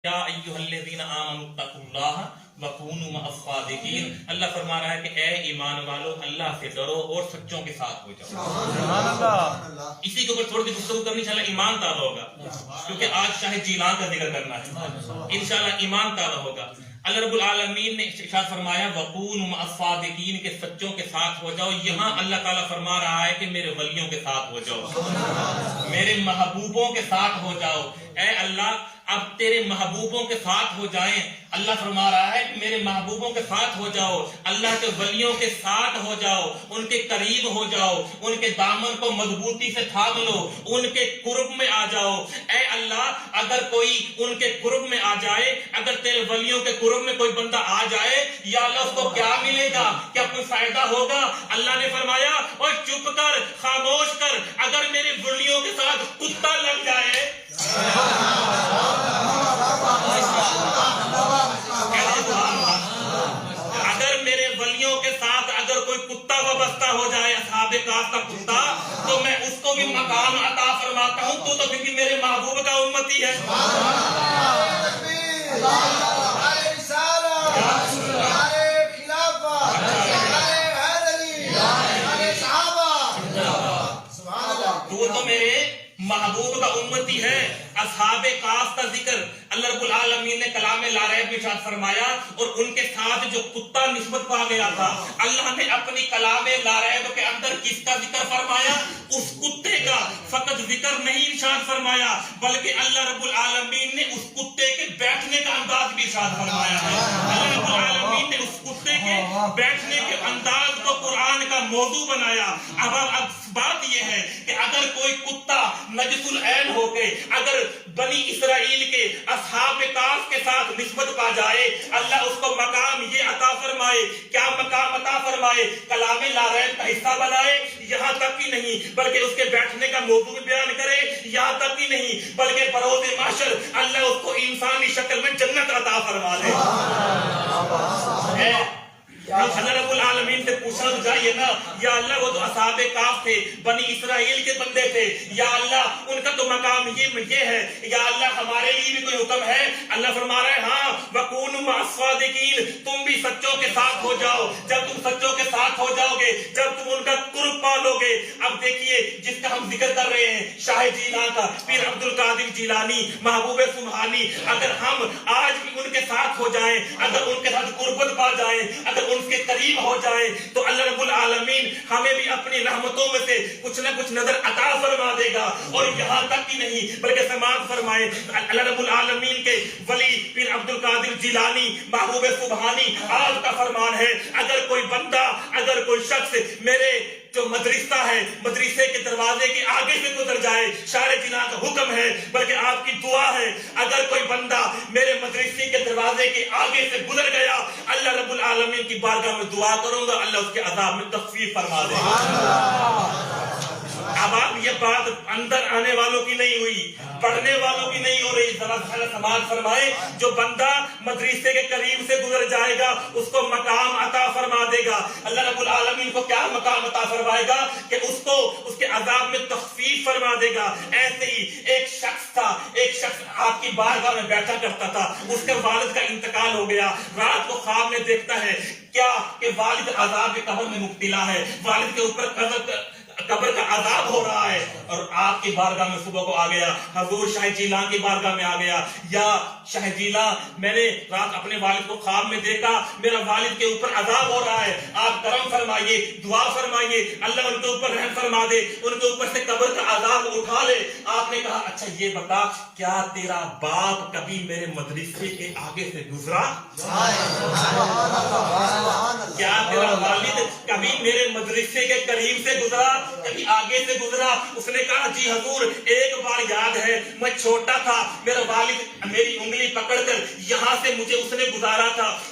یا ایھا الذین آمنوا اتقوا اللہ وکونوا مع الصادقین۔ اللہ فرما رہا ہے کہ اے ایمان والو اللہ سے ڈرو اور سچوں کے ساتھ ہو جاؤ۔ سبحان اللہ۔ اسی کے اوپر تھوڑی سی گفتگو کرنی انشاءاللہ ایمان تازہ ہوگا، کیونکہ آج شاہ جیلان کا ذکر کرنا ہے، انشاءاللہ ایمان تازہ ہوگا۔ اللہ رب العالمین نے ارشاد فرمایا وَكُونُوا مَعَ الصَّادِقِينَ کہ سچوں کے ساتھ ہو جاؤ۔ یہاں اللہ تعالیٰ فرما رہا ہے کہ میرے ولیوں کے ساتھ ہو جاؤ، میرے محبوبوں کے ساتھ ہو جاؤ۔ اے اللہ اب تیرے محبوبوں کے ساتھ ہو جائیں۔ اللہ فرما رہا ہے کہ میرے محبوبوں کے ساتھ ہو جاؤ، اللہ کے ولیوں کے ساتھ ہو جاؤ، ان کے قریب ہو جاؤ، ان کے دامن کو مضبوطی سے تھام لو، ان کے قرب میں آ جاؤ۔ اے اللہ اگر کوئی ان کے قرب میں آ جائے، اگر تیرے ولیوں کے قرب میں کوئی بندہ آ جائے، یا اللہ اس کو کیا ملے گا؟ کیا کوئی فائدہ ہوگا؟ اللہ نے فرمایا اور چپ کر، خاموش کر، اگر میرے ولیوں کے ساتھ کتا لگ جائے، اگر میرے ولیوں کے ساتھ اگر کوئی کتا وابستہ ہو جائے، اصحاب کہف کا کتا، تو میں اس کو بھی مقام عطا فرماتا ہوں۔ تو کیونکہ میرے محبوب کا امتی ہے۔ وہ تو میرے محبوب کا امتی ہے۔ اصحاب کہف کا ذکر اللہ رب العالمین نے کلام لا ریب میں ارشاد فرمایا، اور ان کے ساتھ جو کتا نسبت پا گیا تھا، اللہ نے اپنی کلام لا ریب کے اندر کس کا ذکر فرمایا؟ اس کتے کا فقط ذکر نہیں ارشاد فرمایا، بلکہ اللہ رب العالمین نے اس کتے کے بیٹھنے کا انداز بھی ارشاد فرمایا ہے۔ اللہ رب العالمین نے اس کتے کے بیٹھنے کے انداز کو قرآن کا موضوع بنایا۔ اب بات یہ ہے کہ اگر کوئی کتا نجس العین ہو کے اگر بنی اسرائیل کے اصحاب کہف کے ساتھ نسبت پا جائے، اللہ اس کو مقام یہ عطا فرمائے۔ کیا مقام عطا فرمائے؟ کلام لا ریب کا حصہ بنائے۔ یہاں تک ہی نہیں بلکہ اس کے بیٹھنے کا موضوع بھی بیان کرے۔ یہاں تک ہی نہیں بلکہ بروز محشر اللہ اس کو انسانی شکل میں جنت عطا فرما دے۔ اللہ رب العالمین سے پوچھنا چاہیے نا، یا اللہ وہ تو اصحاب کہف تھے، بنی اسرائیل کے بندے تھے، یا اللہ ان کا تو مقام یہ ہے، یا اللہ ہمارے لیے بھی کوئی حکم ہے؟ اللہ فرما رہا ہے ہاں وَكُونُوا مَعَ الصَّادِقِينَ، تم بھی سچوں کے ساتھ ہو جاؤ۔ جب تم سچوں کے ساتھ ہو جاؤ گے، جب تم ان کا قرب پالو گے۔ اب دیکھیے جس کا ہم ذکر کر رہے ہیں شاہ جیلان کا، پیر عبد القادر جیلانی، محبوب سبحانی، اگر ہم آج بھی ان کے ساتھ ہو جائیں، اگر ان کے ساتھ قربت پا جائیں، اگر ان کے قریب ہو جائے، تو اللہ رب العالمین ہمیں بھی اپنی رحمتوں میں سے کچھ نہ کچھ نظر عطا فرما دے گا۔ اور یہاں تک ہی نہیں بلکہ سماعت فرمائے اللہ رب العالمین کے ولی پیر عبد القادر جیلانی محبوب سبحانی آپ کا فرمان ہے، اگر کوئی بندہ، اگر کوئی شخص میرے جو مدرسہ ہے، مدرسے کے دروازے کے آگے سے گزر جائے، شارع جناح کا حکم ہے بلکہ آپ کی دعا ہے، اگر کوئی بندہ میرے مدرسے کے دروازے کے آگے سے گزر گیا، اللہ رب العالمین کی بارگاہ میں دعا کروں گا اللہ اس کے عذاب میں تخفیف فرما دے گا۔ اب آپ یہ بات اندر آنے والوں کی نہیں ہوئی، پڑھنے والوں کی نہیں ہو رہی، ذرا سماعت فرمائے، جو بندہ مدرسے کے قریب سے گزر جائے گا اس کو مقام عطا فرما دے گا۔ اللہ رب العالمین کو کیا مقام عطا فرمائے گا کہ اس کو اس کے عذاب میں تخفیف فرما دے گا۔ ایسے ہی ایک شخص تھا، ایک شخص آپ کی بارگاہ میں بیٹھا کرتا تھا، اس کے والد کا انتقال ہو گیا، رات کو خواب میں دیکھتا ہے کیا کہ والد عذاب قبر میں مبتلا ہے، والد کے اوپر قبر کا عذاب ہو رہا ہے، اور آپ کی بارگاہ میں صبح کو آ گیا، حضور شاہ جیلان کی بارگاہ میں آ گیا، یا شاہ جیلان میں نے رات اپنے والد کو خواب میں دیکھا، میرا والد کے اوپر عذاب ہو رہا ہے، آپ کرم فرمائیے، دعا فرمائیے، اللہ ان کے اوپر رحم فرما دے، ان کے اوپر سے قبر کا عذاب اٹھا لے۔ آپ نے کہا اچھا یہ بتا کیا تیرا باپ کبھی میرے مدرسے کے آگے سے گزرا؟ کیا تیرا والد کبھی میرے مدرسے کے قریب سے گزرا، کبھی آگے سے گزرا؟ اس نے کہا جی حضور ایک بار یاد ہے، میں چھوٹا تھا، میرا والد میری انگلی پکڑ کر یہاں سے مجھے اس نے گزارا تھا،